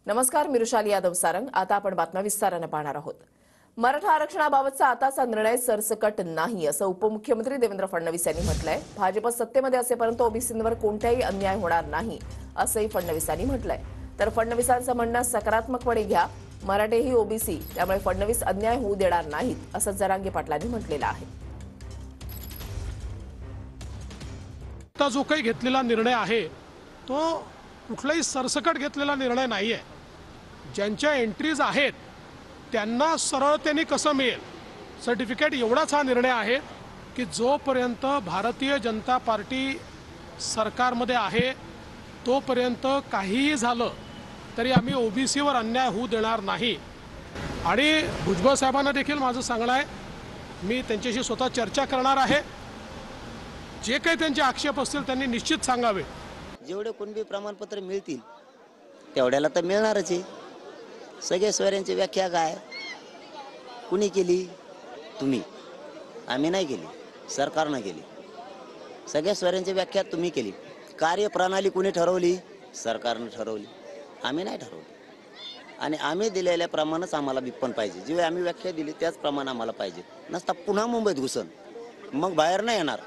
नमस्कार, मिरुशाली यादव सारंग। आता आपण बातम्या विस्ताराने पाहणार आहोत। मराठा आरक्षणाबाबतचा आताचा निर्णय सरसकट नाही असं उपमुख्यमंत्री देवेंद्र फडणवीस यांनी म्हटलंय। भाजप सत्तेमध्ये असेपर्यंत ओबीसींवर कोणताही अन्याय होणार नाही असंही फडणवीसांनी म्हटलंय। तर फडणवीसांचं म्हणणं सकारात्मकपणे घ्या, मराठेही ओबीसी, त्यामुळे फडणवीस अन्याय होऊ देणार नाहीत असं जरांगे पाटलांनी म्हटलेलं आहे। आता जो काही घेतलेला निर्णय आहे तो कुठलाही सरसकट घेतलेला निर्णय नाहीये। ज्यांच्या एंट्रीज आहेत त्यांना सरळतेने कसं मिळेल सर्टिफिकेट, एवढाच हा निर्णय आहे की जोपर्यंत भारतीय जनता पार्टी सरकारमध्ये आहे तोपर्यंत काहीही झालं तरी आम्ही ओबीसीवर अन्याय होऊ देणार नाही। आणि भुजबळ साहेबांना देखील माझं सांगणं आहे, मी त्यांच्याशी स्वतः चर्चा करणार आहे। जे काही त्यांचे आक्षेप असतील त्यांनी निश्चित सांगावे। जेवढे कुणबी प्रमाणपत्र मिळतील तेवढ्याला तर मिळणारच आहे। सगळे स्वरांची व्याख्या काय कुणी केली? तुम्ही। आम्ही नाही केली, सरकारने केली। सगळ्या स्वरांची व्याख्या तुम्ही केली। कार्यप्रणाली कुणी ठरवली? सरकारने ठरवली, आम्ही नाही ठरवली। आणि आम्ही दिलेल्या प्रमाणच आम्हाला बिप्पण पाहिजे। जे आम्ही व्याख्या दिली त्याच प्रमाणे आम्हाला पाहिजे, नसता पुन्हा मुंबईत घुसन मग बाहेर नाही येणार।